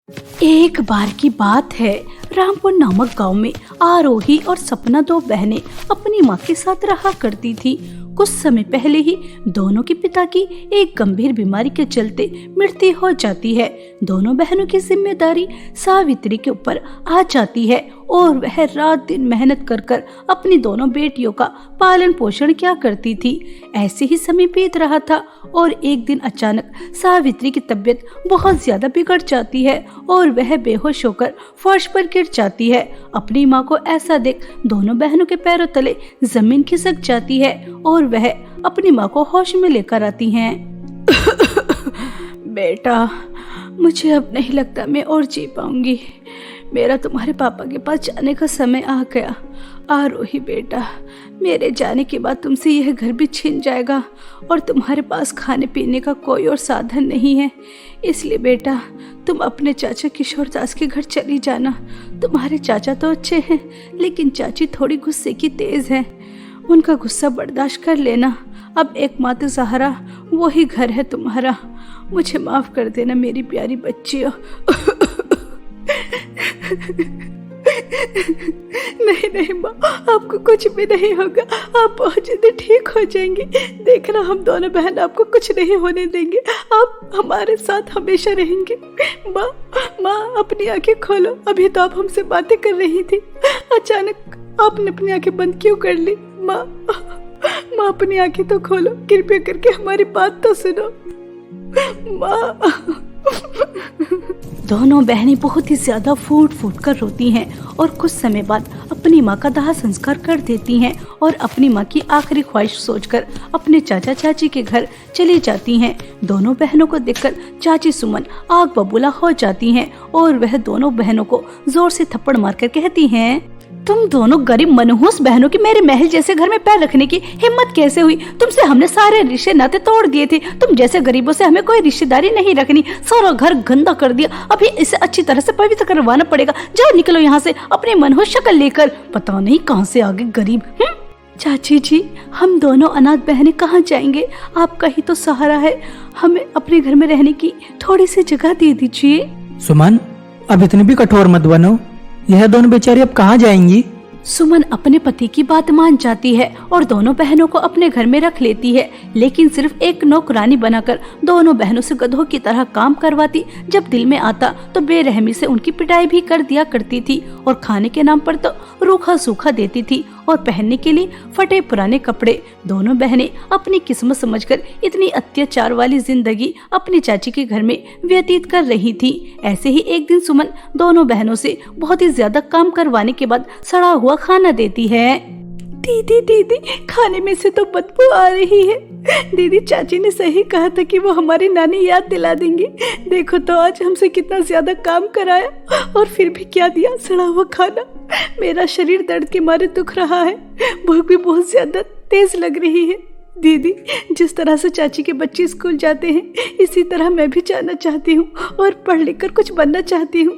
एक बार की बात है, रामपुर नामक गांव में आरोही और सपना दो बहनें अपनी माँ के साथ रहा करती थी। कुछ समय पहले ही दोनों के पिता की एक गंभीर बीमारी के चलते मृत्यु हो जाती है। दोनों बहनों की जिम्मेदारी सावित्री के ऊपर आ जाती है और वह रात दिन मेहनत कर कर अपनी दोनों बेटियों का पालन पोषण किया करती थी। ऐसे ही समय बीत रहा था और एक दिन अचानक सावित्री की तबीयत बहुत ज्यादा बिगड़ जाती है और वह बेहोश होकर फर्श पर गिर जाती है। अपनी माँ को ऐसा देख दोनों बहनों के पैरों तले जमीन खिसक जाती है और वह अपनी माँ को होश में लेकर आती हैं। बेटा, मुझे अब नहीं लगता मैं और जी पाऊंगी। मेरा तुम्हारे पापा के पास जाने का समय आ गया। आरोही बेटा, मेरे जाने के बाद तुमसे यह घर भी छिन जाएगा और तुम्हारे पास खाने पीने का कोई और साधन नहीं है। इसलिए बेटा, तुम अपने चाचा किशोर दास के घर चली जाना। तुम्हारे चाचा तो अच्छे हैं, लेकिन चाची थोड़ी गुस्से की तेज है। उनका गुस्सा बर्दाश्त कर लेना। अब एकमात्र सहारा वही घर है तुम्हारा। मुझे माफ कर देना मेरी प्यारी बच्चियों। नहीं नहीं माँ, आपको कुछ भी नहीं होगा। आप बहुत जल्दी ठीक हो जाएंगे। देखना, हम दोनों बहन आपको कुछ नहीं होने देंगे। आप हमारे साथ हमेशा रहेंगे। माँ माँ, अपनी आंखें खोलो। अभी तो आप हमसे बातें कर रही थी, अचानक आपने अपनी आंखें बंद क्यों कर ली? माँ माँ, अपनी आंखें तो खोलो। कृपया करके हमारी बात तो सुनो माँ। दोनों बहनें बहुत ही ज्यादा फूट फूट कर रोती हैं और कुछ समय बाद अपनी माँ का दाह संस्कार कर देती हैं और अपनी माँ की आखिरी ख्वाहिश सोचकर अपने चाचा चाची के घर चली जाती हैं। दोनों बहनों को देखकर चाची सुमन आग बबूला हो जाती हैं और वह दोनों बहनों को जोर से थप्पड़ मारकर कहती हैं, तुम दोनों गरीब मनहूस बहनों की मेरे महल जैसे घर में पैर रखने की हिम्मत कैसे हुई? तुमसे हमने सारे रिश्ते नाते तोड़ दिए थे। तुम जैसे गरीबों से हमें कोई रिश्तेदारी नहीं रखनी। सारा घर गंदा कर दिया। अभी इसे अच्छी तरह से पवित्र करवाना पड़ेगा। जाओ, निकलो यहाँ से अपनी मनहूस शक्ल लेकर। पता नहीं कहाँ से आ गए गरीब। चाची जी, हम दोनों अनाथ बहनें कहाँ जाएंगे? आपका ही तो सहारा है। हमें अपने घर में रहने की थोड़ी सी जगह दे दीजिए। सुमन, अब इतनी भी कठोर मत बनो। यह दोनों बेचारी अब कहाँ जाएंगी? सुमन अपने पति की बात मान जाती है और दोनों बहनों को अपने घर में रख लेती है, लेकिन सिर्फ एक नौकरानी बनाकर दोनों बहनों से गधों की तरह काम करवाती। जब दिल में आता तो बेरहमी से उनकी पिटाई भी कर दिया करती थी और खाने के नाम पर तो रूखा सूखा देती थी और पहनने के लिए फटे पुराने कपड़े। दोनों बहनें अपनी किस्मत समझकर इतनी अत्याचार वाली जिंदगी अपनी चाची के घर में व्यतीत कर रही थी। ऐसे ही एक दिन सुमन दोनों बहनों से बहुत ही ज्यादा काम करवाने के बाद सड़ा हुआ खाना देती है। दीदी दीदी, खाने में से तो बदबू आ रही है। दीदी, चाची ने सही कहा था कि वो हमारी नानी याद दिला देंगी। देखो तो आज हमसे कितना ज्यादा काम कराया और फिर भी क्या दिया? सड़ा हुआ खाना। मेरा शरीर दर्द के मारे दुख रहा है। भूख भी बहुत ज्यादा तेज लग रही है। दीदी, जिस तरह से चाची के बच्चे स्कूल जाते हैं, इसी तरह मैं भी जाना चाहती हूँ और पढ़ लिख कर कुछ बनना चाहती हूँ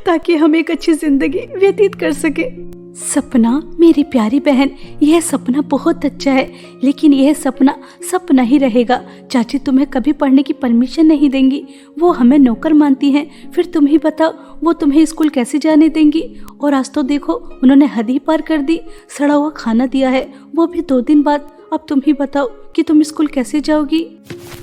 ताकि हम एक अच्छी जिंदगी व्यतीत कर सके। सपना, मेरी प्यारी बहन, यह सपना बहुत अच्छा है, लेकिन यह सपना सपना ही रहेगा। चाची तुम्हें कभी पढ़ने की परमिशन नहीं देंगी। वो हमें नौकर मानती हैं। फिर तुम ही बताओ, वो तुम्हें स्कूल कैसे जाने देंगी? और आज तो देखो, उन्होंने हद ही पार कर दी। सड़ा हुआ खाना दिया है, वो भी 2 दिन बाद। अब तुम ही बताओ कि तुम स्कूल कैसे जाओगी?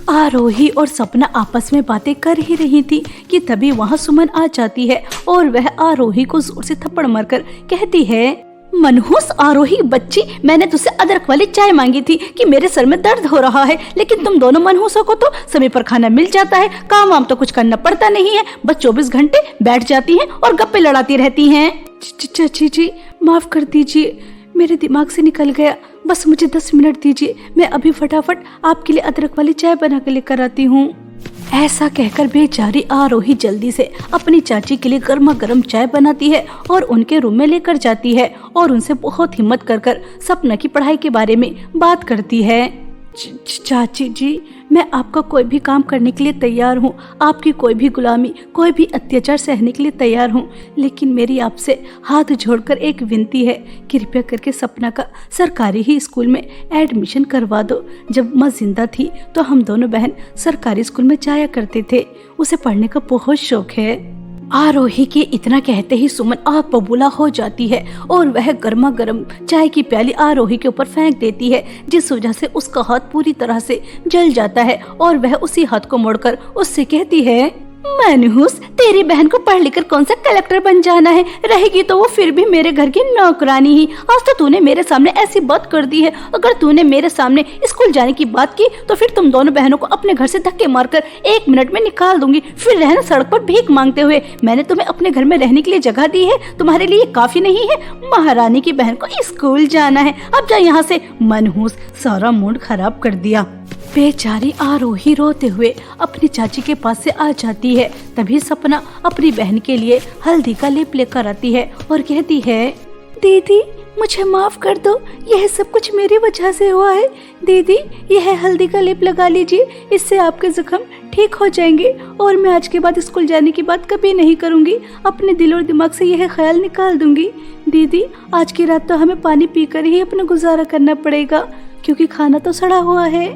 आरोही और सपना आपस में बातें कर ही रही थी कि तभी वहाँ सुमन आ जाती है और वह आरोही को जोर से थप्पड़ मारकर कहती है, मनहूस आरोही बच्ची, मैंने तुझसे अदरक वाली चाय मांगी थी कि मेरे सर में दर्द हो रहा है, लेकिन तुम दोनों मनहूसों को तो समय पर खाना मिल जाता है, काम वाम तो कुछ करना पड़ता नहीं है। बस 24 घंटे बैठ जाती हैं और गप्पे लड़ाती रहती हैं। चाची जी, माफ कर दीजिए, मेरे दिमाग से निकल गया। बस मुझे 10 मिनट दीजिए, मैं अभी फटाफट आपके लिए अदरक वाली चाय बना के लेकर आती हूँ। ऐसा कहकर बेचारी आरोही जल्दी से अपनी चाची के लिए गर्मा गर्म चाय बनाती है और उनके रूम में लेकर जाती है और उनसे बहुत हिम्मत कर सपना की पढ़ाई के बारे में बात करती है। चाची जी, मैं आपका कोई भी काम करने के लिए तैयार हूँ। आपकी कोई भी गुलामी, कोई भी अत्याचार सहने के लिए तैयार हूँ, लेकिन मेरी आपसे हाथ जोड़कर एक विनती है, कृपया करके सपना का सरकारी ही स्कूल में एडमिशन करवा दो। जब माँ जिंदा थी तो हम दोनों बहन सरकारी स्कूल में जाया करते थे। उसे पढ़ने का बहुत शौक है। आरोही के इतना कहते ही सुमन आग बबूला हो जाती है और वह गर्मा गर्म चाय की प्याली आरोही के ऊपर फेंक देती है, जिस वजह से उसका हाथ पूरी तरह से जल जाता है और वह उसी हाथ को मोड़कर उससे कहती है, मनहूस, तेरी बहन को पढ़ लिखकर कौन सा कलेक्टर बन जाना है, रहेगी तो वो फिर भी मेरे घर की नौकरानी ही। आज तो तूने मेरे सामने ऐसी बात कर दी है, अगर तूने मेरे सामने स्कूल जाने की बात की तो फिर तुम दोनों बहनों को अपने घर से धक्के मारकर 1 मिनट में निकाल दूंगी, फिर रहना सड़क पर भीख मांगते हुए। मैंने तुम्हें अपने घर में रहने के लिए जगह दी है, तुम्हारे लिए काफी नहीं है? महारानी की बहन को स्कूल जाना है, अब जा यहाँ से। मनहूस, सारा मूड खराब कर दिया। बेचारी आरोही रोते हुए अपनी चाची के पास से आ जाती है। तभी सपना अपनी बहन के लिए हल्दी का लेप लेकर आती है और कहती है, दीदी मुझे माफ कर दो, यह सब कुछ मेरी वजह से हुआ है। दीदी यह हल्दी का लेप लगा लीजिए, इससे आपके जख्म ठीक हो जाएंगे और मैं आज के बाद स्कूल जाने की बात कभी नहीं करूंगी। अपने दिल और दिमाग से यह ख्याल निकाल दूंगी। दीदी आज की रात तो हमें पानी पीकर ही अपना गुजारा करना पड़ेगा, क्योंकि खाना तो सड़ा हुआ है।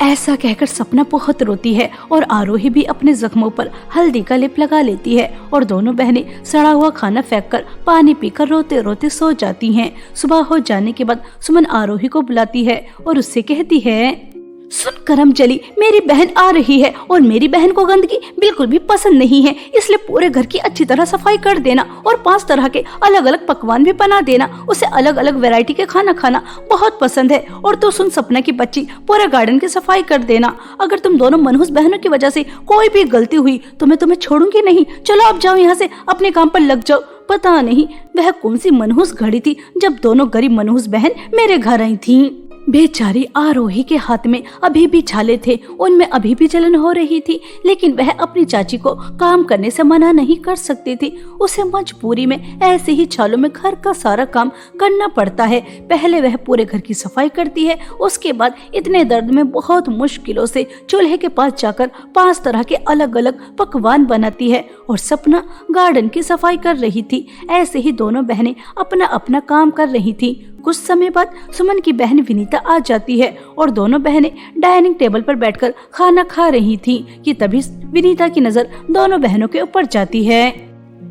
ऐसा कहकर सपना बहुत रोती है और आरोही भी अपने जख्मों पर हल्दी का लेप लगा लेती है और दोनों बहनें सड़ा हुआ खाना फेंककर पानी पीकर रोते रोते सो जाती हैं। सुबह हो जाने के बाद सुमन आरोही को बुलाती है और उससे कहती है, सुन करम चली, मेरी बहन आ रही है और मेरी बहन को गंदगी बिल्कुल भी पसंद नहीं है, इसलिए पूरे घर की अच्छी तरह सफाई कर देना और 5 तरह के अलग अलग पकवान भी बना देना। उसे अलग अलग वैरायटी के खाना खाना बहुत पसंद है। और तो सुन सपना की बच्ची, पूरे गार्डन की सफाई कर देना। अगर तुम दोनों मनहूस बहनों की वजह से कोई भी गलती हुई तो मैं तुम्हें छोड़ूंगी नहीं। चलो अब जाओ यहाँ से, अपने काम पर लग जाओ। पता नहीं वह कौन सी मनहूस घड़ी थी जब दोनों गरीब मनहूस बहन मेरे घर आई थी। बेचारी आरोही के हाथ में अभी भी छाले थे, उनमें अभी भी जलन हो रही थी, लेकिन वह अपनी चाची को काम करने से मना नहीं कर सकती थी। उसे मजबूरी में ऐसे ही छालों में घर का सारा काम करना पड़ता है। पहले वह पूरे घर की सफाई करती है, उसके बाद इतने दर्द में बहुत मुश्किलों से चूल्हे के पास जाकर 5 तरह के अलग अलग पकवान बनाती है और सपना गार्डन की सफाई कर रही थी। ऐसे ही दोनों बहनें अपना अपना काम कर रही थी। कुछ समय बाद सुमन की बहन विनीता आ जाती है और दोनों बहनें डाइनिंग टेबल पर बैठकर खाना खा रही थीं कि तभी विनीता की नजर दोनों बहनों के ऊपर जाती है।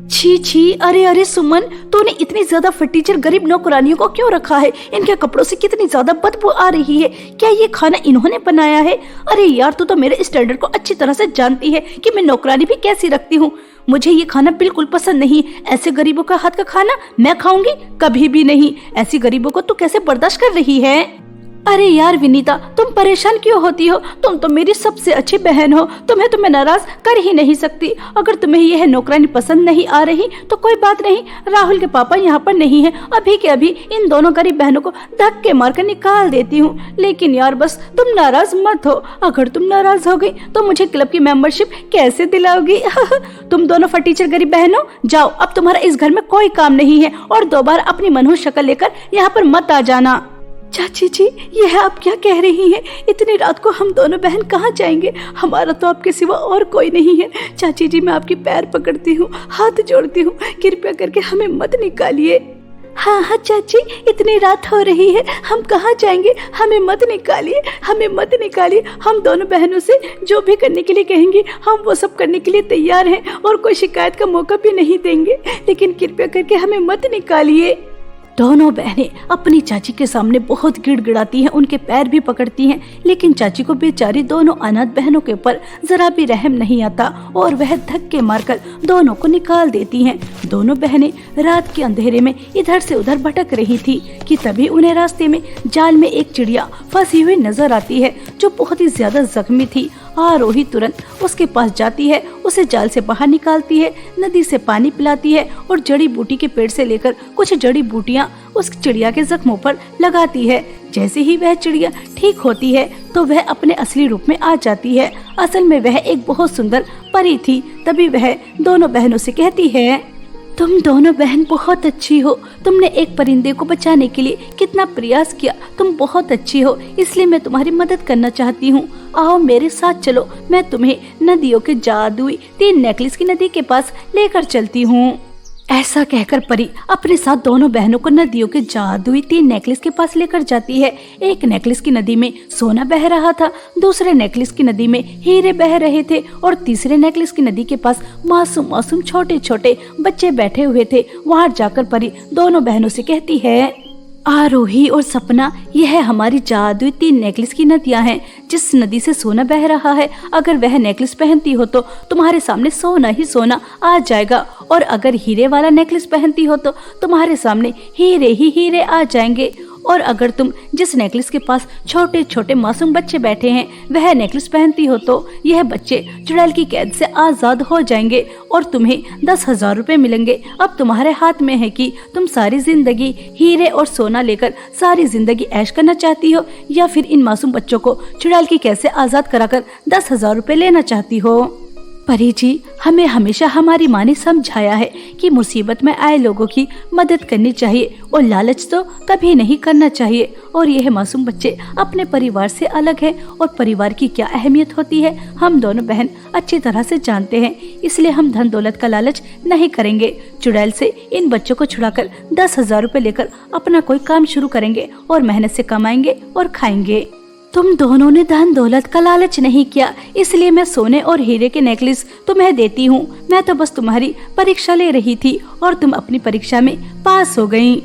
छी छी, अरे अरे सुमन, तूने इतनी ज्यादा फटीचर गरीब नौकरानियों को क्यों रखा है? इनके कपड़ों से कितनी ज्यादा बदबू आ रही है। क्या ये खाना इन्होंने बनाया है? अरे यार, तू तो मेरे स्टैंडर्ड को अच्छी तरह से जानती है कि मैं नौकरानी भी कैसी रखती हूँ। मुझे ये खाना बिल्कुल पसंद नहीं। ऐसे गरीबों का हाथ का खाना मैं खाऊंगी? कभी भी नहीं। ऐसी गरीबों को तू कैसे बर्दाश्त कर रही है? अरे यार विनीता, तुम परेशान क्यों होती हो? तुम तो मेरी सबसे अच्छी बहन हो, तुम्हें तो मैं नाराज कर ही नहीं सकती। अगर तुम्हें यह नौकरानी पसंद नहीं आ रही तो कोई बात नहीं, राहुल के पापा यहाँ पर नहीं है, अभी के अभी इन दोनों गरीब बहनों को धक्के मारकर निकाल देती हूँ। लेकिन यार बस तुम नाराज मत हो। अगर तुम नाराज हो गई तो मुझे क्लब की मेंबरशिप कैसे दिलाओगी? तुम दोनों फटीचर गरीब बहनों, जाओ, अब तुम्हारा इस घर में कोई काम नहीं है और दोबारा अपनी मनहूस शक्ल लेकर यहाँ पर मत आ जाना। चाची जी, यह आप क्या कह रही हैं? इतनी रात को हम दोनों बहन कहाँ जाएंगे? हमारा तो आपके सिवा और कोई नहीं है। चाची जी, मैं आपकी पैर पकड़ती हूँ, हाथ जोड़ती हूँ, कृपया करके हमें मत निकालिए। हाँ हाँ चाची, इतनी रात हो रही है, हम कहाँ जाएंगे? हमें मत निकालिए, हमें मत निकालिए। हम दोनों बहनों से जो भी करने के लिए कहेंगे हम वो सब करने के लिए तैयार हैं और कोई शिकायत का मौका भी नहीं देंगे, लेकिन कृपया करके हमें मत निकालिए। दोनों बहनें अपनी चाची के सामने बहुत गिड़गिड़ाती हैं, उनके पैर भी पकड़ती हैं, लेकिन चाची को बेचारी दोनों अनाथ बहनों के ऊपर जरा भी रहम नहीं आता और वह धक्के मारकर दोनों को निकाल देती हैं। दोनों बहनें रात के अंधेरे में इधर से उधर भटक रही थी कि तभी उन्हें रास्ते में जाल में एक चिड़िया फंसी हुई नजर आती है जो बहुत ही ज्यादा जख्मी थी। आरोही तुरंत उसके पास जाती है, उसे जाल से बाहर निकालती है, नदी से पानी पिलाती है और जड़ी बूटी के पेड़ से लेकर कुछ जड़ी बूटियां उस चिड़िया के जख्मों पर लगाती है। जैसे ही वह चिड़िया ठीक होती है तो वह अपने असली रूप में आ जाती है। असल में वह एक बहुत सुंदर परी थी। तभी वह दोनों बहनों से कहती है, तुम दोनों बहन बहुत अच्छी हो। तुमने एक परिंदे को बचाने के लिए कितना प्रयास किया। तुम बहुत अच्छी हो, इसलिए मैं तुम्हारी मदद करना चाहती हूँ। आओ मेरे साथ चलो, मैं तुम्हें नदियों के जादुई 3 नेकलेस की नदी के पास लेकर चलती हूँ। ऐसा कहकर परी अपने साथ दोनों बहनों को नदियों के जादुई 3 नेकलेस के पास लेकर जाती है। एक नेकलेस की नदी में सोना बह रहा था, दूसरे नेकलेस की नदी में हीरे बह रहे थे और तीसरे नेकलेस की नदी के पास मासूम मासूम छोटे छोटे बच्चे बैठे हुए थे। वहां जाकर परी दोनों बहनों से कहती है, आरोही और सपना, यह हमारी जादुई 3 नेकलेस की नदियां हैं। जिस नदी से सोना बह रहा है, अगर वह नेकलेस पहनती हो तो तुम्हारे सामने सोना ही सोना आ जाएगा, और अगर हीरे वाला नेकलेस पहनती हो तो तुम्हारे सामने हीरे ही हीरे आ जाएंगे। और अगर तुम जिस नेकलेस के पास छोटे छोटे मासूम बच्चे बैठे हैं वह नेकलेस पहनती हो तो यह बच्चे चुड़ैल की कैद से आजाद हो जाएंगे और तुम्हें 10,000 रुपए मिलेंगे। अब तुम्हारे हाथ में है कि तुम सारी जिंदगी हीरे और सोना लेकर सारी जिंदगी ऐश करना चाहती हो, या फिर इन मासूम बच्चों को चुड़ैल की कैद से आजाद कराकर 10,000 रुपए लेना चाहती हो। परी जी, हमें हमेशा हमारी माँ ने समझाया है कि मुसीबत में आए लोगों की मदद करनी चाहिए और लालच तो कभी नहीं करना चाहिए। और यह मासूम बच्चे अपने परिवार से अलग हैं और परिवार की क्या अहमियत होती है हम दोनों बहन अच्छी तरह से जानते हैं, इसलिए हम धन दौलत का लालच नहीं करेंगे। चुड़ैल से इन बच्चों को छुड़ाकर 10,000 रुपए लेकर अपना कोई काम शुरू करेंगे और मेहनत से कमाएंगे और खाएंगे। तुम दोनों ने धन दौलत का लालच नहीं किया, इसलिए मैं सोने और हीरे के नेकलेस तुम्हें देती हूँ। मैं तो बस तुम्हारी परीक्षा ले रही थी और तुम अपनी परीक्षा में पास हो गई।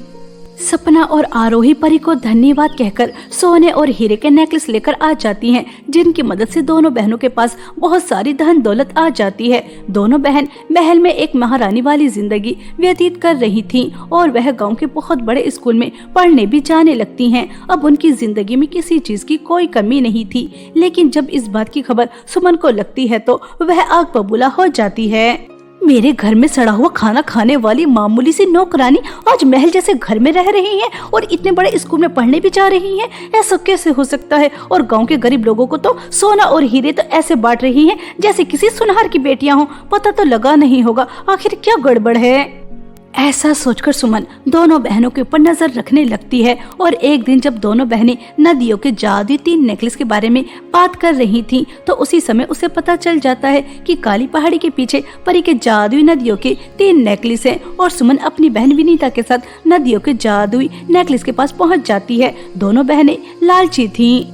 सपना और आरोही परी को धन्यवाद कहकर सोने और हीरे के नेकलेस लेकर आ जाती हैं, जिनकी मदद से दोनों बहनों के पास बहुत सारी धन दौलत आ जाती है। दोनों बहन महल में एक महारानी वाली जिंदगी व्यतीत कर रही थीं और वह गांव के बहुत बड़े स्कूल में पढ़ने भी जाने लगती हैं। अब उनकी जिंदगी में किसी चीज की कोई कमी नहीं थी, लेकिन जब इस बात की खबर सुमन को लगती है तो वह आग बबूला हो जाती है। मेरे घर में सड़ा हुआ खाना खाने वाली मामूली सी नौकरानी आज महल जैसे घर में रह रही हैं और इतने बड़े स्कूल में पढ़ने भी जा रही हैं। ऐसा कैसे हो सकता है? और गांव के गरीब लोगों को तो सोना और हीरे तो ऐसे बांट रही हैं जैसे किसी सुनहर की बेटियां हों। पता तो लगा नहीं होगा आखिर क्या गड़बड़ है। ऐसा सोचकर सुमन दोनों बहनों के ऊपर नजर रखने लगती है और एक दिन जब दोनों बहनें नदियों के जादुई 3 नेकलेस के बारे में बात कर रही थीं, तो उसी समय उसे पता चल जाता है कि काली पहाड़ी के पीछे परी के जादुई नदियों के 3 नेकलेस हैं और सुमन अपनी बहन विनीता के साथ नदियों के जादुई नेकलेस के पास पहुंच जाती है। दोनों बहनें लालची थीं।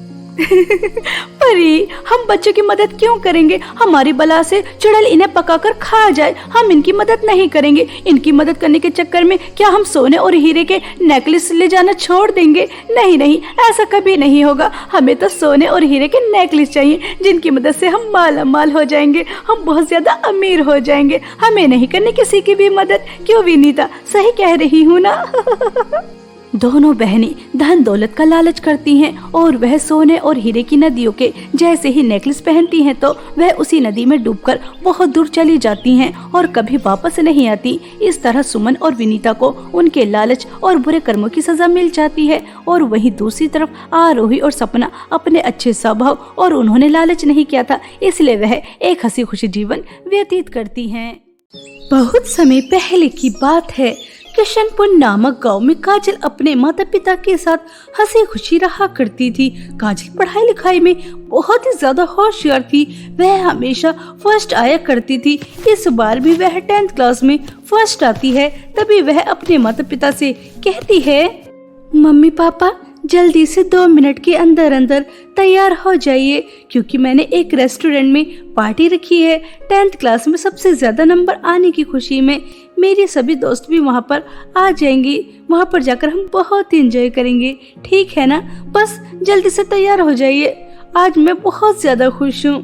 परी, हम बच्चों की मदद क्यों करेंगे? हमारी बला से चुड़ैल इन्हें पकाकर खा जाए, हम इनकी मदद नहीं करेंगे। इनकी मदद करने के चक्कर में क्या हम सोने और हीरे के नेकलेस ले जाना छोड़ देंगे? नहीं नहीं, ऐसा कभी नहीं होगा। हमें तो सोने और हीरे के नेकलेस चाहिए जिनकी मदद से हम माला माल हो जाएंगे, हम बहुत ज्यादा अमीर हो जाएंगे। हमें नहीं करनी किसी की भी मदद। क्यों विनीता, सही कह रही हूँ ना? दोनों बहनें धन दौलत का लालच करती हैं और वह सोने और हीरे की नदियों के जैसे ही नेकलेस पहनती हैं तो वह उसी नदी में डूबकर बहुत दूर चली जाती हैं और कभी वापस नहीं आती। इस तरह सुमन और विनीता को उनके लालच और बुरे कर्मों की सजा मिल जाती है। और वहीं दूसरी तरफ आरोही और सपना अपने अच्छे स्वभाव और उन्होंने लालच नहीं किया था, इसलिए वह एक हंसी खुशी जीवन व्यतीत करती हैं। बहुत समय पहले की बात है, किशनपुर नामक गांव में काजल अपने माता पिता के साथ हंसी खुशी रहा करती थी। काजल पढ़ाई लिखाई में बहुत ही ज्यादा होशियार थी, वह हमेशा फर्स्ट आया करती थी। इस बार भी वह 10th क्लास में फर्स्ट आती है। तभी वह अपने माता पिता से कहती है, मम्मी पापा जल्दी से 2 मिनट के अंदर अंदर तैयार हो जाइए, क्योंकि मैंने एक रेस्टोरेंट में पार्टी रखी है। 10th क्लास में सबसे ज्यादा नंबर आने की खुशी में मेरे सभी दोस्त भी वहाँ पर आ जाएंगे। वहाँ पर जाकर हम बहुत एंजॉय करेंगे, ठीक है ना? बस जल्दी से तैयार हो जाइए, आज मैं बहुत ज्यादा खुश हूँ।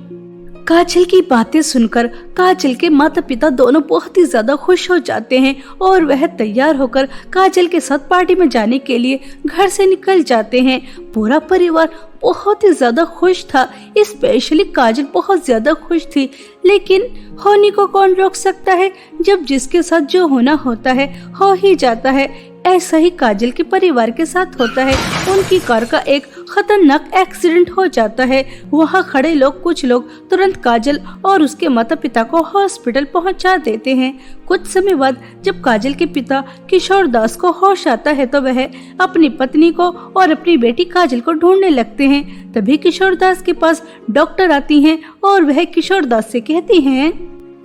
काजल की बातें सुनकर काजल के माता पिता दोनों बहुत ही ज्यादा खुश हो जाते हैं और वह तैयार होकर काजल के साथ पार्टी में जाने के लिए घर से निकल जाते हैं। पूरा परिवार बहुत ही ज्यादा खुश था, स्पेशली काजल बहुत ज्यादा खुश थी। लेकिन होने को कौन रोक सकता है? जब जिसके साथ जो होना होता है हो ही जाता है। ऐसा ही काजल के परिवार के साथ होता है। उनकी कार का एक खतरनाक एक्सीडेंट हो जाता है। वहाँ खड़े लोग कुछ लोग तुरंत काजल और उसके माता पिता को हॉस्पिटल पहुँचा देते हैं। कुछ समय बाद जब काजल के पिता किशोर दास को होश आता है तो वह अपनी पत्नी को और अपनी बेटी काजल को ढूंढने लगते हैं। तभी किशोर दास के पास डॉक्टर आती हैं और वह किशोर दास से कहती हैं,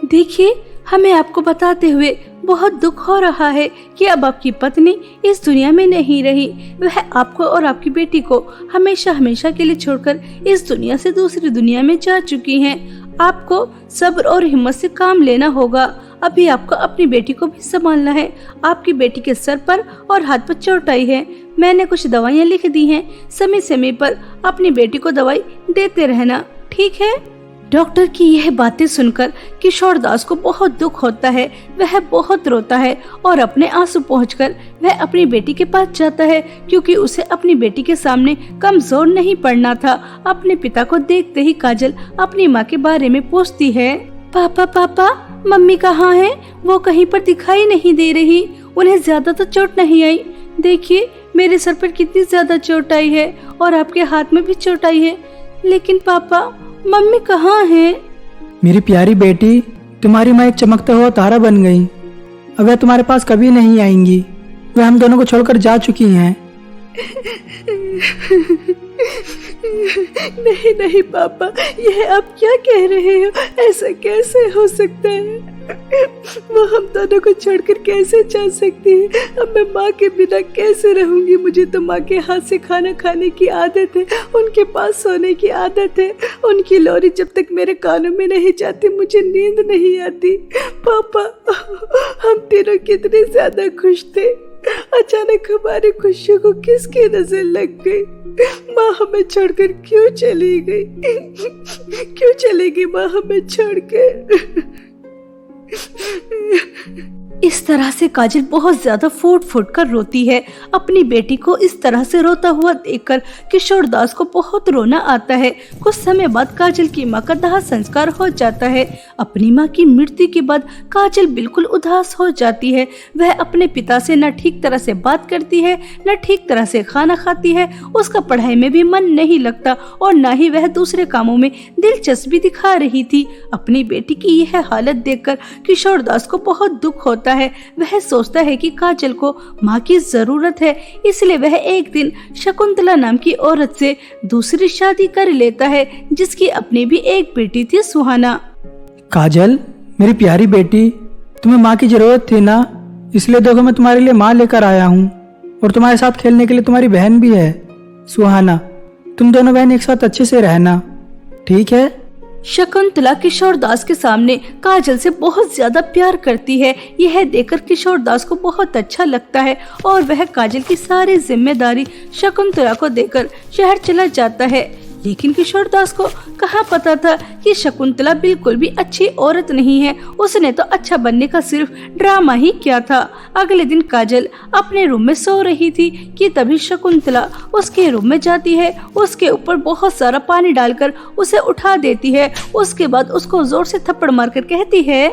देखिए, हमें आपको बताते हुए बहुत दुख हो रहा है कि अब आपकी पत्नी इस दुनिया में नहीं रही। वह आपको और आपकी बेटी को हमेशा हमेशा के लिए छोड़कर इस दुनिया से दूसरी दुनिया में जा चुकी हैं। आपको सब्र और हिम्मत से काम लेना होगा। अभी आपको अपनी बेटी को भी संभालना है। आपकी बेटी के सर पर और हाथ पर चोट आई है। मैंने कुछ दवाइयाँ लिख दी हैं। समय समय पर अपनी बेटी को दवाई देते रहना, ठीक है? डॉक्टर की यह बातें सुनकर किशोर दास को बहुत दुख होता है। वह बहुत रोता है और अपने आंसू पोंछकर वह अपनी बेटी के पास जाता है, क्योंकि उसे अपनी बेटी के सामने कमजोर नहीं पड़ना था। अपने पिता को देखते ही काजल अपनी माँ के बारे में पूछती है। पापा पापा, मम्मी कहाँ है? वो कहीं पर दिखाई नहीं दे रही। उन्हें ज्यादा तो चोट नहीं आई। देखिए मेरे सर पर कितनी ज्यादा चोट आई है और आपके हाथ में भी चोट आई है। लेकिन पापा, मम्मी कहाँ है? मेरी प्यारी बेटी, तुम्हारी माँ एक चमकता हुआ तारा बन गई। अब वह तुम्हारे पास कभी नहीं आएंगी। वह हम दोनों को छोड़कर जा चुकी हैं। नहीं नहीं पापा, यह आप क्या कह रहे हो? ऐसा कैसे हो सकता है? वो हम दोनों को छोड़कर कैसे जा सकती है? अब मैं माँ के बिना कैसे रहूंगी? मुझे तो माँ के हाथ से खाना खाने की आदत है, उनके पास सोने की आदत है। उनकी लोरी जब तक मेरे कानों में नहीं जाती मुझे नींद नहीं आती। पापा, हम तीनों कितने ज्यादा खुश थे। अचानक हमारी खुशियों को किसकी नजर लग गई? माँ हमें छोड़कर क्यों चली गई? क्यों चली गई माँ हमें छोड़कर? इस तरह से काजल बहुत ज्यादा फूट फूट कर रोती है। अपनी बेटी को इस तरह से रोता हुआ देखकर किशोर दास को बहुत रोना आता है। कुछ समय बाद काजल की मां का दाह संस्कार हो जाता है। अपनी मां की मृत्यु के बाद काजल बिल्कुल उदास हो जाती है। वह अपने पिता से न ठीक तरह से बात करती है, न ठीक तरह से खाना खाती है। उसका पढ़ाई में भी मन नहीं लगता और न ही वह दूसरे कामों में दिलचस्पी दिखा रही थी। अपनी बेटी की यह हालत देखकर किशोर दास को बहुत दुख होता है। वह सोचता है कि काजल को माँ की जरूरत है, इसलिए वह एक दिन शकुंतला नाम की औरत से दूसरी शादी कर लेता है, जिसकी अपनी भी एक बेटी थी, सुहाना। काजल, मेरी प्यारी बेटी, तुम्हें माँ की जरूरत थी ना, इसलिए देखो मैं तुम्हारे लिए माँ लेकर आया हूँ और तुम्हारे साथ खेलने के लिए तुम्हारी बहन भी है, सुहाना। तुम दोनों बहन एक साथ अच्छे से रहना, ठीक है? शकुंतला किशोर दास के सामने काजल से बहुत ज्यादा प्यार करती है। यह देखकर किशोर दास को बहुत अच्छा लगता है और वह काजल की सारी जिम्मेदारी शकुंतला को देकर शहर चला जाता है। लेकिन किशोर दास को कहाँ पता था कि शकुंतला बिल्कुल भी अच्छी औरत नहीं है। उसने तो अच्छा बनने का सिर्फ ड्रामा ही किया था। अगले दिन काजल अपने रूम में सो रही थी कि तभी शकुंतला उसके रूम में जाती है, उसके ऊपर बहुत सारा पानी डालकर उसे उठा देती है। उसके बाद उसको जोर से थप्पड़ मारकर कहती है,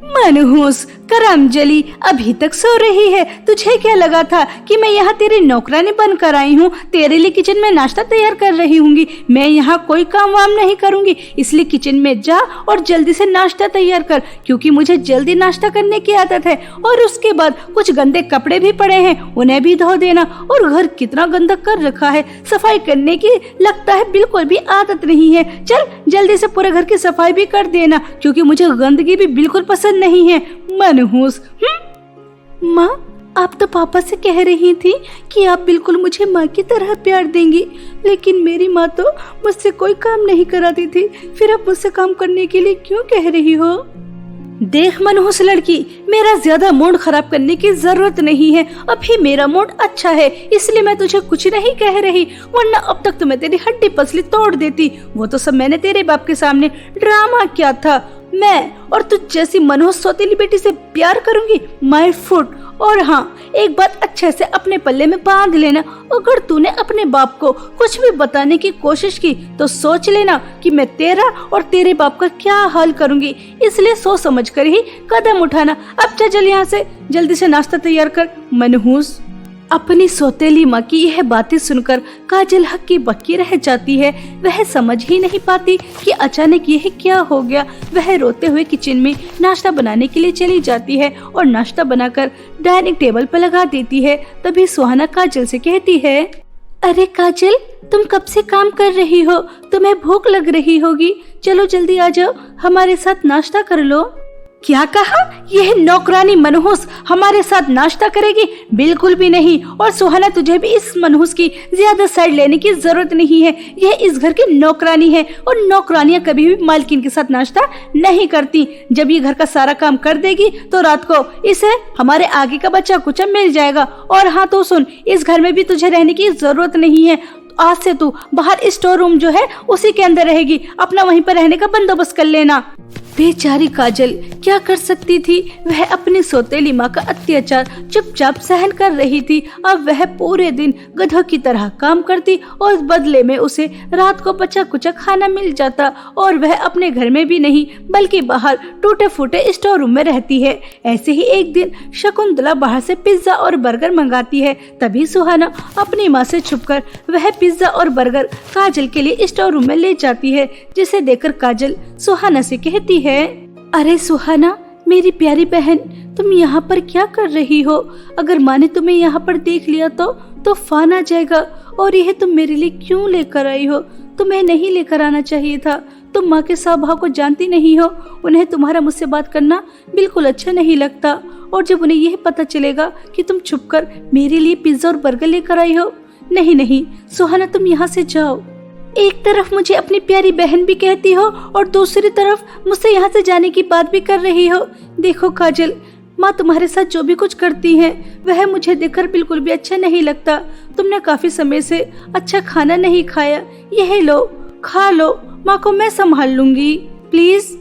मनहूस करमजली, अभी तक सो रही है? तुझे क्या लगा था कि मैं यहाँ तेरी नौकरानी बनकर आई हूँ? तेरे लिए किचन में नाश्ता तैयार कर रही हूँगी। मैं यहाँ कोई काम वाम नहीं करूँगी, इसलिए किचन में जा और जल्दी से नाश्ता तैयार कर, क्योंकि मुझे जल्दी नाश्ता करने की आदत है। और उसके बाद कुछ गंदे कपड़े भी पड़े हैं, उन्हें भी धो देना। और घर कितना गंदा कर रखा है, सफाई करने की लगता है बिल्कुल भी आदत नहीं है। चल जल्दी से पूरे घर की सफाई भी कर देना, क्योंकि मुझे गंदगी भी बिल्कुल पसंद नहीं है, मनहूस। माँ, आप तो पापा से कह रही थी कि आप बिल्कुल मुझे माँ की तरह प्यार देंगी, लेकिन मेरी माँ तो मुझसे कोई काम नहीं कराती थी। फिर आप मुझसे काम करने के लिए क्यों कह रही हो? देख मनहूस लड़की, मेरा ज्यादा मूड खराब करने की जरूरत नहीं है। अभी मेरा मूड अच्छा है, इसलिए मैं तुझे कुछ नहीं कह रही, वरना अब तक तो मैं तेरी हड्डी पसली तोड़ देती। वो तो सब मैंने तेरे बाप के सामने ड्रामा किया था। मैं और तुझ जैसी मनहूस सौतेली बेटी से प्यार करूंगी? My foot. और हाँ, एक बात अच्छे से अपने पल्ले में बांध लेना, अगर तूने अपने बाप को कुछ भी बताने की कोशिश की तो सोच लेना कि मैं तेरा और तेरे बाप का क्या हाल करूंगी। इसलिए सोच समझ कर ही कदम उठाना। अब चल यहाँ से, जल्दी से नाश्ता तैयार कर, मनहूस। अपनी सौतेली माँ की यह बातें सुनकर काजल हक्की बक्की रह जाती है। वह समझ ही नहीं पाती कि अचानक यह क्या हो गया। वह रोते हुए किचन में नाश्ता बनाने के लिए चली जाती है और नाश्ता बनाकर डाइनिंग टेबल पर लगा देती है। तभी सुहाना काजल से कहती है, अरे काजल, तुम कब से काम कर रही हो? तुम्हें भूख लग रही होगी, चलो जल्दी आ जाओ, हमारे साथ नाश्ता कर लो। क्या कहा? यह नौकरानी मनहूस हमारे साथ नाश्ता करेगी? बिल्कुल भी नहीं। और सुहाना, तुझे भी इस मनहूस की ज्यादा साइड लेने की जरूरत नहीं है। यह इस घर की नौकरानी है और नौकरानियां कभी भी मालकिन के साथ नाश्ता नहीं करती। जब ये घर का सारा काम कर देगी तो रात को इसे हमारे आगे का बच्चा कुचा मिल जाएगा। और हाँ तो सुन, इस घर में भी तुझे रहने की जरूरत नहीं है। आज से तू बाहर स्टोर रूम जो है उसी के अंदर रहेगी। अपना वहीं पर रहने का बंदोबस्त कर लेना। बेचारी काजल क्या कर सकती थी? वह अपनी सौतेली माँ का अत्याचार चुपचाप सहन कर रही थी। अब वह पूरे दिन गधों की तरह काम करती और बदले में उसे रात को बचा कुचा खाना मिल जाता। और वह अपने घर में भी नहीं बल्कि बाहर टूटे फूटे स्टोर रूम में रहती है। ऐसे ही एक दिन शकुंतला बाहर से पिज्जा और बर्गर मंगाती है। तभी सुहाना अपनी माँ से छुपकर वह पिज्जा और बर्गर काजल के लिए स्टोर रूम में ले जाती है, जिसे देखकर काजल सुहाना से कहती है, अरे सुहाना, मेरी प्यारी बहन, तुम यहाँ पर क्या कर रही हो? अगर माँ ने तुम्हें यहाँ पर देख लिया तो फान आ जाएगा। और यह तुम मेरे लिए क्यों लेकर आई हो? तुम्हें नहीं लेकर आना चाहिए था। तुम माँ के स्वभाव को जानती नहीं हो। उन्हें तुम्हारा मुझसे बात करना बिल्कुल अच्छा नहीं लगता। और जब उन्हें यह पता चलेगा कि तुम छुपकर मेरे लिए पिज्जा और बर्गर लेकर आई हो, नहीं नहीं सुहाना, तुम यहाँ से जाओ। एक तरफ मुझे अपनी प्यारी बहन भी कहती हो और दूसरी तरफ मुझसे यहाँ से जाने की बात भी कर रही हो। देखो काजल, माँ तुम्हारे साथ जो भी कुछ करती है वह मुझे देखकर बिल्कुल भी अच्छा नहीं लगता। तुमने काफी समय से अच्छा खाना नहीं खाया। यह लो, खा लो, माँ को मैं संभाल लूंगी, प्लीज।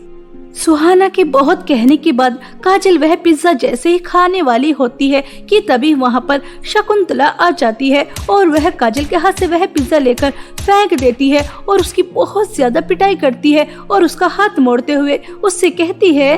सुहाना के बहुत कहने के बाद काजल वह पिज्जा जैसे ही खाने वाली होती है कि तभी वहाँ पर शकुंतला आ जाती है और वह काजल के हाथ से वह पिज्जा लेकर फेंक देती है और उसकी बहुत ज्यादा पिटाई करती है और उसका हाथ मोड़ते हुए उससे कहती है,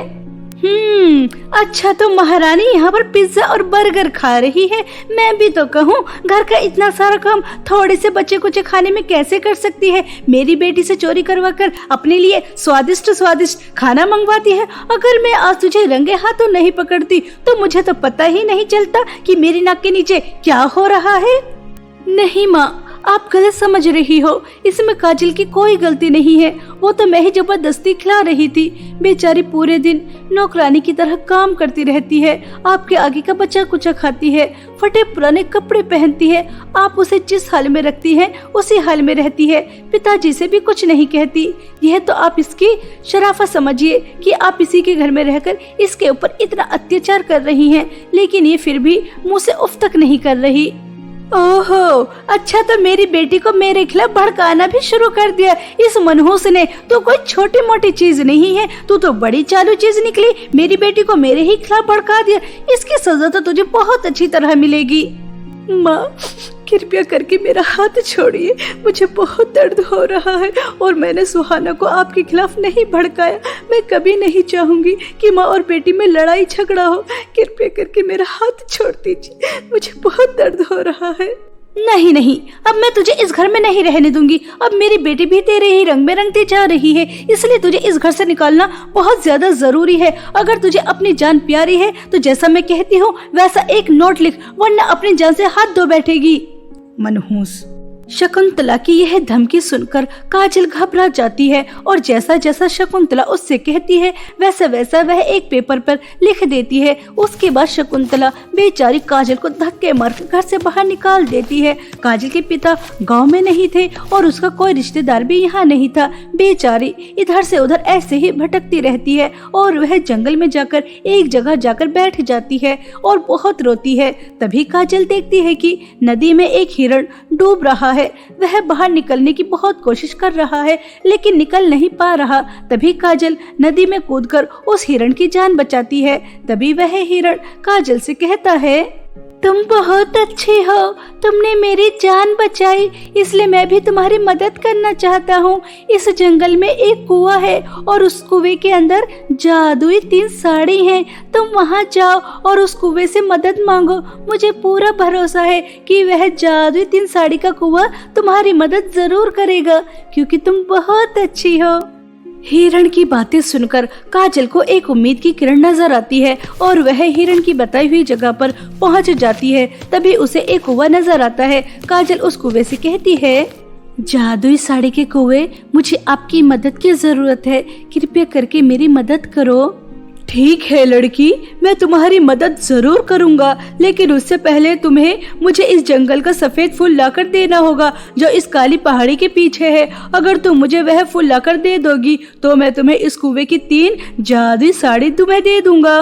अच्छा तो महारानी यहाँ पर पिज्जा और बर्गर खा रही है। मैं भी तो कहूँ, घर का इतना सारा काम थोड़े से बच्चे कुचे खाने में कैसे कर सकती है? मेरी बेटी से चोरी करवा कर अपने लिए स्वादिष्ट स्वादिष्ट खाना मंगवाती है। अगर मैं आज तुझे रंगे हाथों नहीं पकड़ती तो मुझे तो पता ही नहीं चलता कि मेरी नाक के नीचे क्या हो रहा है। नहीं माँ, आप गलत समझ रही हो। इसमें काजल की कोई गलती नहीं है। वो तो मैं ही जबरदस्ती खिला रही थी। बेचारी पूरे दिन नौकरानी की तरह काम करती रहती है। आपके आगे का बचा कुचा खाती है, फटे पुराने कपड़े पहनती है। आप उसे जिस हाल में रखती हैं उसी हाल में रहती है। पिताजी से भी कुछ नहीं कहती। यह तो आप इसकी शराफत समझिए कि आप इसी के घर में रहकर इसके ऊपर इतना अत्याचार कर रही हैं, लेकिन ये फिर भी मुँह से उफ तक नहीं कर रही। ओहो, अच्छा तो मेरी बेटी को मेरे खिलाफ भड़काना भी शुरू कर दिया इस मनहूस ने। तो कोई छोटी मोटी चीज नहीं है, तू तो बड़ी चालू चीज निकली। मेरी बेटी को मेरे ही खिलाफ भड़का दिया। इसकी सजा तो तुझे बहुत अच्छी तरह मिलेगी। माँ, कृपया करके मेरा हाथ छोड़िए, मुझे बहुत दर्द हो रहा है और मैंने सुहाना को आपके खिलाफ नहीं भड़काया। मैं कभी नहीं चाहूंगी कि माँ और बेटी में लड़ाई झगड़ा हो। कृपया करके मेरा हाथ छोड़ दीजिए, मुझे बहुत दर्द हो रहा है। नहीं नहीं, अब मैं तुझे इस घर में नहीं रहने दूंगी। अब मेरी बेटी भी तेरे ही रंग में रंगती जा रही है, इसलिए तुझे इस घर से निकालना बहुत ज्यादा जरूरी है। अगर तुझे अपनी जान प्यारी है तो जैसा मैं कहती हूँ वैसा एक नोट लिख, वरना अपनी जान से हाथ धो बैठेगी। मनहूस। शकुंतला की यह धमकी सुनकर काजल घबरा जाती है और जैसा जैसा शकुंतला उससे कहती है वैसा वैसा वह एक पेपर पर लिख देती है। उसके बाद शकुंतला बेचारी काजल को धक्के मारकर घर से बाहर निकाल देती है। काजल के पिता गांव में नहीं थे और उसका कोई रिश्तेदार भी यहाँ नहीं था। बेचारी इधर से उधर ऐसे ही भटकती रहती है और वह जंगल में जाकर एक जगह जाकर बैठ जाती है और बहुत रोती है। तभी काजल देखती है कि नदी में एक हिरण डूब रहा है। वह बाहर निकलने की बहुत कोशिश कर रहा है लेकिन निकल नहीं पा रहा। तभी काजल नदी में कूदकर उस हिरण की जान बचाती है। तभी वह हिरण काजल से कहता है, तुम बहुत अच्छी हो, तुमने मेरी जान बचाई, इसलिए मैं भी तुम्हारी मदद करना चाहता हूँ। इस जंगल में एक कुआं है और उस कुएं के अंदर जादुई 3 साड़ी हैं। तुम वहाँ जाओ और उस कुएं से मदद मांगो। मुझे पूरा भरोसा है कि वह जादुई 3 साड़ी का कुआं तुम्हारी मदद जरूर करेगा, क्योंकि तुम बहुत अच्छी हो। हिरण की बातें सुनकर काजल को एक उम्मीद की किरण नजर आती है और वह हिरण की बताई हुई जगह पर पहुंच जाती है। तभी उसे एक कुआं नजर आता है। काजल उस कुएं से कहती है, जादुई साड़ी के कुएं, मुझे आपकी मदद की जरूरत है, कृपया करके मेरी मदद करो। ठीक है लड़की, मैं तुम्हारी मदद जरूर करूंगा, लेकिन उससे पहले तुम्हें मुझे इस जंगल का सफेद फूल लाकर देना होगा जो इस काली पहाड़ी के पीछे है। अगर तुम मुझे वह फूल लाकर दे दोगी तो मैं तुम्हें इस कुएं की 3 जादुई साड़ी तुम्हें दे दूंगा।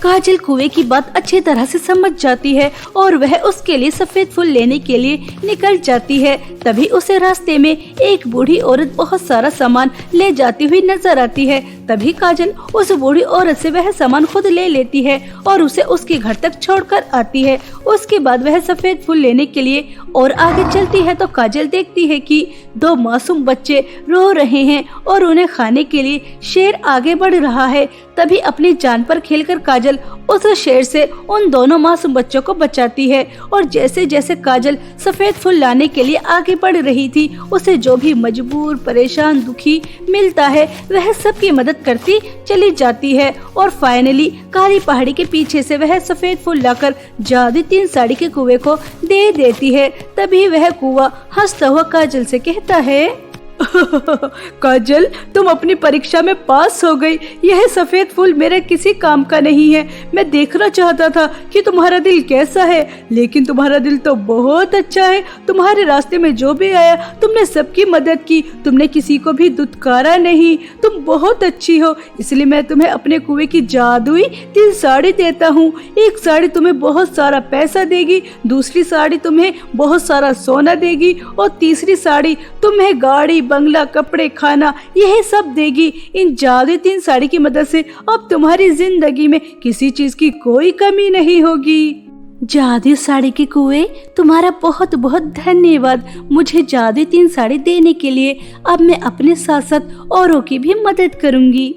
काजल कुएं की बात अच्छी तरह से समझ जाती है और वह उसके लिए सफेद फूल लेने के लिए निकल जाती है। तभी उसे रास्ते में एक बूढ़ी औरत बहुत सारा सामान ले जाती हुई नजर आती है। तभी काजल उस बूढ़ी औरत से वह सामान खुद ले लेती है और उसे उसके घर तक छोड़कर आती है। उसके बाद वह सफेद फूल लेने के लिए और आगे चलती है तो काजल देखती है कि 2 मासूम बच्चे रो रहे हैं और उन्हें खाने के लिए शेर आगे बढ़ रहा है। तभी अपनी जान पर खेलकर काजल उस शेर से उन दोनों मासूम बच्चों को बचाती है और जैसे जैसे काजल सफेद फूल लाने के लिए आगे बढ़ रही थी, उसे जो भी मजबूर, परेशान, दुखी मिलता है वह सबकी मदद करती चली जाती है और फाइनली काली पहाड़ी के पीछे से वह सफेद फूल लाकर जादुई 3 साड़ी के कुएं को दे देती है। तभी वह कुआं हंसता हुआ काजल से कहता है, काजल, तुम अपनी परीक्षा में पास हो गई। यह सफेद फूल मेरे किसी काम का नहीं है। मैं देखना चाहता था कि तुम्हारा दिल कैसा है, लेकिन तुम्हारा दिल तो बहुत अच्छा है। तुम्हारे रास्ते में जो भी आया तुमने सबकी मदद की, तुमने किसी को भी दुत्कारा नहीं। तुम बहुत अच्छी हो, इसलिए मैं तुम्हें अपने कुएं की जादुई 3 साड़ी देता हूँ। एक साड़ी तुम्हें बहुत सारा पैसा देगी, दूसरी साड़ी तुम्हें बहुत सारा सोना देगी और तीसरी साड़ी तुम्हें गाड़ी, बंगला, कपड़े, खाना यह सब देगी। इन जादुई 3 साड़ी की मदद से अब तुम्हारी जिंदगी में किसी चीज की कोई कमी नहीं होगी। जादुई साड़ी के कुएं, तुम्हारा बहुत बहुत धन्यवाद मुझे जादुई 3 साड़ी देने के लिए। अब मैं अपने साथ साथ औरों की भी मदद करूंगी।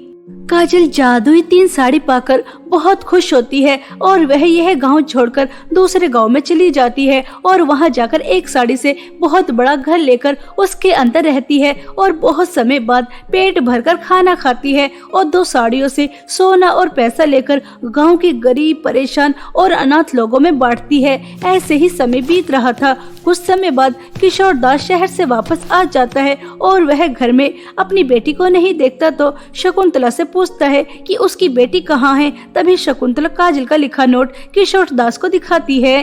काजल जादुई 3 साड़ी पाकर बहुत खुश होती है और वह यह गांव छोड़कर दूसरे गांव में चली जाती है और वहां जाकर एक साड़ी से बहुत बड़ा घर लेकर उसके अंदर रहती है और बहुत समय बाद पेट भरकर खाना खाती है और 2 साड़ियों से सोना और पैसा लेकर गांव के गरीब, परेशान और अनाथ लोगों में बांटती है। ऐसे ही समय बीत रहा था। कुछ समय बाद किशोर दास शहर से वापस आ जाता है और वह घर में अपनी बेटी को नहीं देखता तो शकुंतला से पूछता है कि उसकी बेटी कहाँ है। तभी शकुंतला काजल का लिखा नोट किशोर दास को दिखाती है।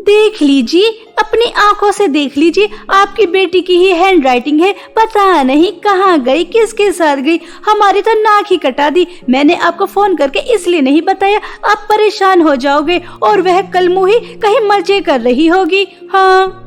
देख लीजिए, अपनी आंखों से देख लीजिए, आपकी बेटी की ही हैंडराइटिंग है। पता नहीं कहाँ गई, किसके साथ गई, हमारी तो नाक ही कटा दी। मैंने आपको फोन करके इसलिए नहीं बताया, आप परेशान हो जाओगे और वह कल मुही कहीं मजे कर रही होगी। हाँ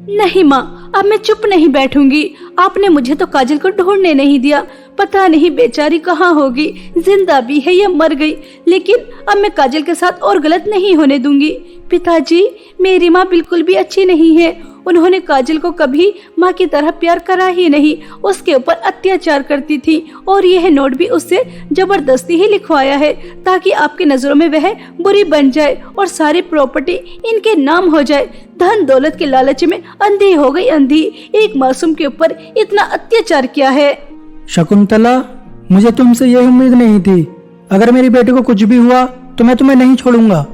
नहीं माँ, अब मैं चुप नहीं बैठूंगी। आपने मुझे तो काजल को ढूंढने नहीं दिया। पता नहीं बेचारी कहाँ होगी, जिंदा भी है या मर गई, लेकिन अब मैं काजल के साथ और गलत नहीं होने दूंगी। पिताजी, मेरी माँ बिल्कुल भी अच्छी नहीं है। उन्होंने काजल को कभी माँ की तरह प्यार करा ही नहीं, उसके ऊपर अत्याचार करती थी और यह नोट भी उससे जबरदस्ती ही लिखवाया है ताकि आपकी नजरों में वह बुरी बन जाए और सारी प्रॉपर्टी इनके नाम हो जाए। धन दौलत के लालच में अंधी हो गई अंधी। एक मासूम के ऊपर इतना अत्याचार किया है। शकुंतला, मुझे तुमसे यह उम्मीद नहीं थी। अगर मेरी बेटी को कुछ भी हुआ तो मैं तुम्हें नहीं छोड़ूंगा।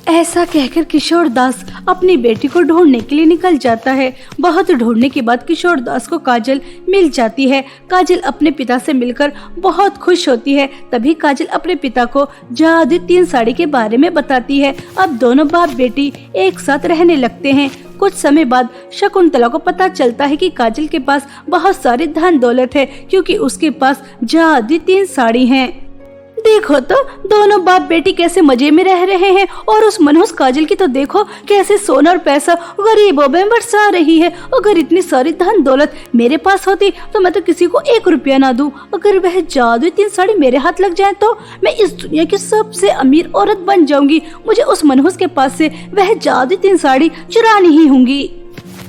ऐसा कहकर किशोर दास अपनी बेटी को ढूंढने के लिए निकल जाता है। बहुत ढूंढने के बाद किशोर दास को काजल मिल जाती है। काजल अपने पिता से मिलकर बहुत खुश होती है। तभी काजल अपने पिता को जादुई 3 साड़ी के बारे में बताती है। अब दोनों बाप बेटी एक साथ रहने लगते हैं। कुछ समय बाद शकुंतला को पता चलता है कि काजल के पास बहुत सारी धन दौलत है क्योंकि उसके पास जादुई 3 साड़ी हैं। देखो तो दोनों बाप बेटी कैसे मजे में रह रहे हैं और उस मनहूस काजल की तो देखो कैसे सोना और पैसा गरीबों में बरसा रही है। अगर इतनी सारी धन दौलत मेरे पास होती तो मैं तो किसी को 1 रुपया ना दूं। अगर वह जादुई 3 साड़ी मेरे हाथ लग जाए तो मैं इस दुनिया की सबसे अमीर औरत बन जाऊंगी। मुझे उस मनहूस के पास से वह जादुई 3 साड़ी चुरानी ही होंगी।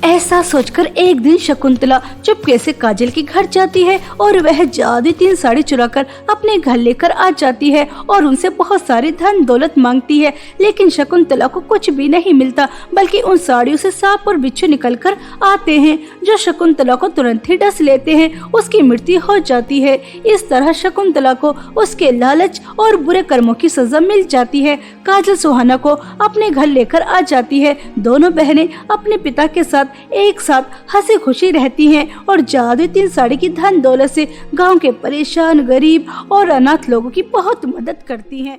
ऐसा सोचकर एक दिन शकुंतला चुपके से काजल के घर जाती है और वह जादुई 3 साड़ी चुराकर अपने घर लेकर आ जाती है और उनसे बहुत सारी धन दौलत मांगती है। लेकिन शकुंतला को कुछ भी नहीं मिलता, बल्कि उन साड़ियों से सांप और बिच्छू निकलकर आते हैं जो शकुंतला को तुरंत ही डस लेते हैं। उसकी मृत्यु हो जाती है। इस तरह शकुंतला को उसके लालच और बुरे कर्मों की सजा मिल जाती है। काजल सुहाना को अपने घर लेकर आ जाती है। दोनों बहनें अपने पिता के साथ सब एक साथ हंसी खुशी रहती हैं और जादुई 3 साड़ी की धन दौलत से गांव के परेशान, गरीब और अनाथ लोगों की बहुत मदद करती हैं।